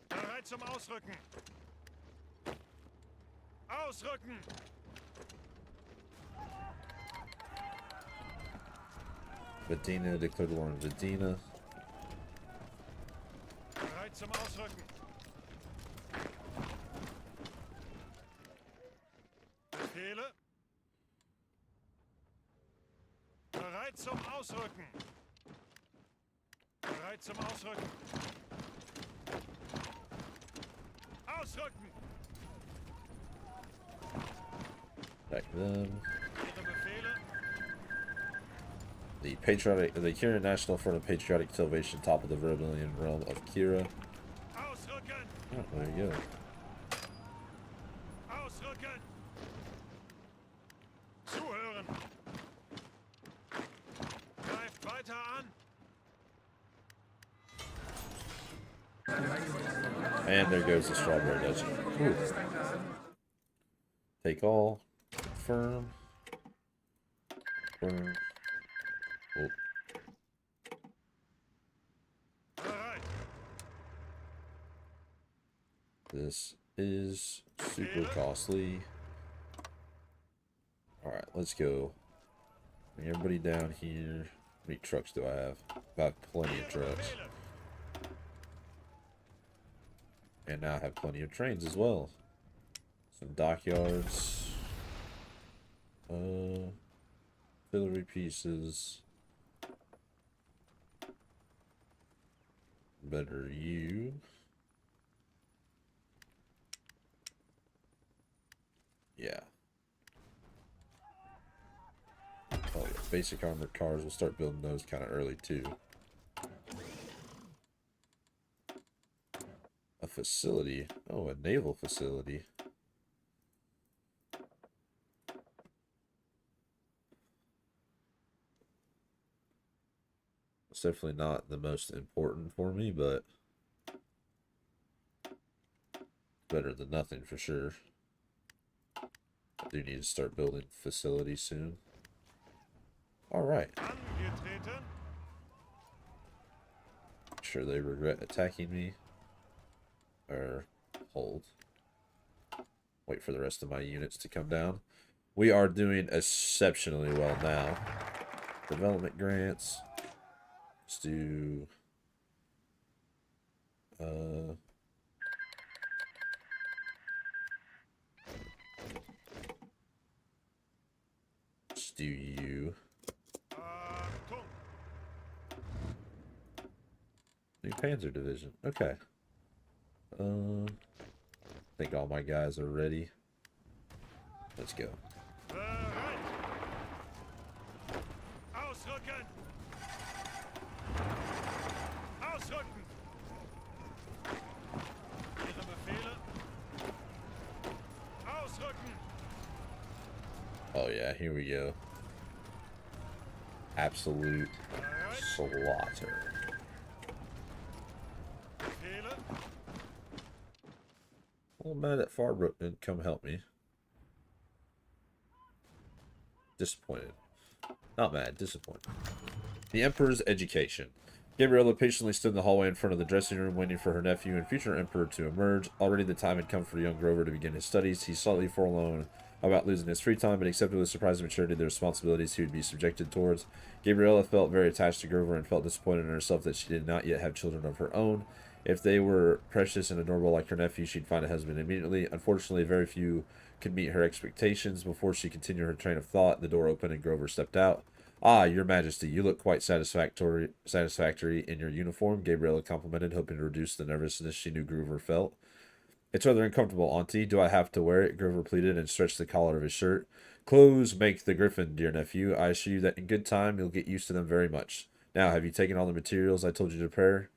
Bereit zum Ausrücken! Ausrücken! Medina, declare the war on Medina. Bereit zum Ausrücken. Befehle. Bereit zum Ausrücken. Bereit zum Ausrücken. Ausrücken. Attack them. Ihre Befehle. The Kira National Front of Patriotic Salvation toppled the rebellion realm of Kira. Ausrücken. Oh, there you go. Ausrücken. Zuhören. Greift weiter an. And there goes the Strawberry Duchy. Ooh. Take all. Confirm. Confirm. Oh. Bereit. This is super costly. Alright, let's go. Bring everybody down here. How many trucks do I have? About plenty of trucks. And now I have plenty of trains as well. Some dockyards. Artillery pieces. Better you. Yeah. Oh yeah, basic armored cars. We'll start building those kind of early too. A facility. Oh, a naval facility. It's definitely not the most important for me, but better than nothing for sure. I do need to start building facilities soon. Alright. Angetreten. Sure they regret attacking me. Or hold. Wait for the rest of my units to come down. We are doing exceptionally well now. Development grants. Let's do let's do you. Achtung. New Panzer Division. Okay. I think all my guys are ready. Let's go. Bereit. Ausrücken. Ausrücken. Ihre Befehle. Ausrücken. Oh yeah, here we go. Absolute Bereit. slaughter. Befehle. A little mad at Farbrook didn't come help me. Disappointed. Not mad, disappointed. The Emperor's education. Gabriella patiently stood in the hallway in front of the dressing room, waiting for her nephew and future emperor to emerge. Already the time had come for young Grover to begin his studies. He slightly forlorn about losing his free time, but accepted with surprising maturity the responsibilities he would be subjected towards. Gabriella felt very attached to Grover and felt disappointed in herself that she did not yet have children of her own. If they were precious and adorable like her nephew, she'd find a husband immediately. Unfortunately, very few could meet her expectations. Before she continued her train of thought, the door opened and Grover stepped out. "Ah, your majesty, you look quite satisfactory in your uniform," Gabriella complimented, hoping to reduce the nervousness she knew Grover felt. "It's rather uncomfortable, Auntie. Do I have to wear it?" Grover pleaded and stretched the collar of his shirt. "Clothes make the griffin, dear nephew. I assure you that in good time you'll get used to them very much. Now, have you taken all the materials I told you to prepare?"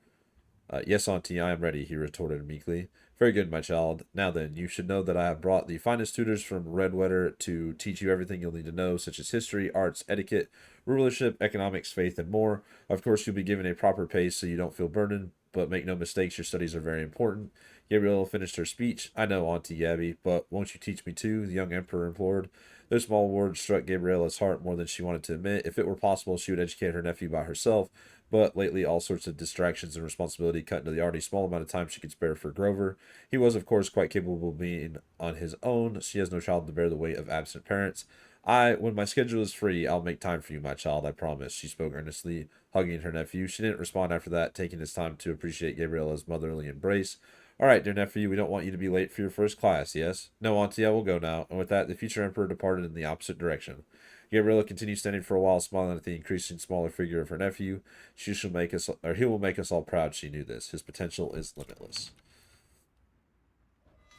"Yes, Auntie, I am ready," he retorted meekly. "Very good, my child. Now then, you should know that I have brought the finest tutors from Redwetter to teach you everything you'll need to know, such as history, arts, etiquette, rulership, economics, faith, and more. Of course, you'll be given a proper pace so you don't feel burdened, but make no mistakes, your studies are very important." Gabriella finished her speech. "I know, Auntie Gabby, but won't you teach me too?" the young emperor implored. Those small words struck Gabriella's heart more than she wanted to admit. If it were possible, she would educate her nephew by herself, but lately all sorts of distractions and responsibility cut into the already small amount of time she could spare for Grover. He was, of course, quite capable of being on his own. She has no child to bear the weight of absent parents. When my schedule is free, I'll make time for you, my child, I promise, she spoke earnestly, hugging her nephew. She didn't respond after that, taking his time to appreciate Gabriella's motherly embrace. All right, dear nephew, we don't want you to be late for your first class, yes? No, auntie, I will go now. And with that, the future emperor departed in the opposite direction. Gabriella continued standing for a while, smiling at the increasing smaller figure of her nephew. She shall make us, or he will make us all proud. She knew this. His potential is limitless.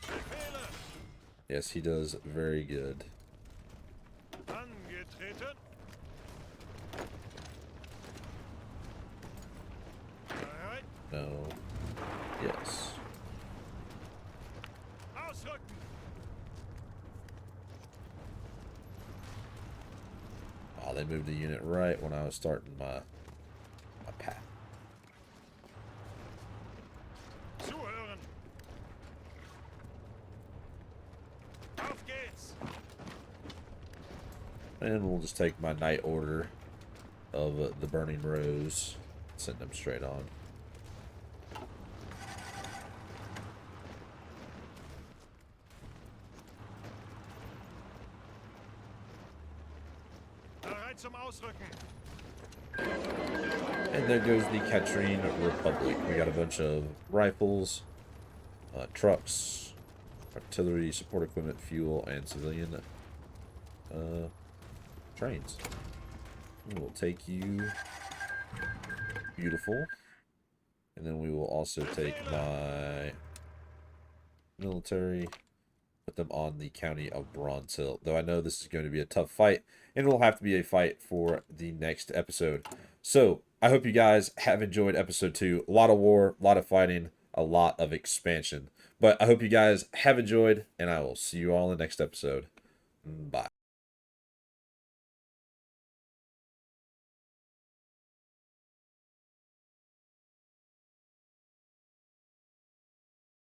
Befehle. Yes, he does very good. Angetreten. Bereit. No. Yes. Ausrücken. Oh, they moved the unit right when I was starting my path. Zuhören. Auf geht's. And we'll just take my night order of the Burning Rose. Send them straight on. Bereit zum Ausrücken. And there goes the Katrine Republic. We got a bunch of rifles, trucks, artillery, support equipment, fuel, and civilian trains. We'll take you. Beautiful. And then we will also take my military, put them on the county of Bronze Hill. Though I know this is going to be a tough fight, and it will have to be a fight for the next episode. So, I hope you guys have enjoyed episode 2. A lot of war, a lot of fighting, a lot of expansion. But I hope you guys have enjoyed, and I will see you all in the next episode. Bye.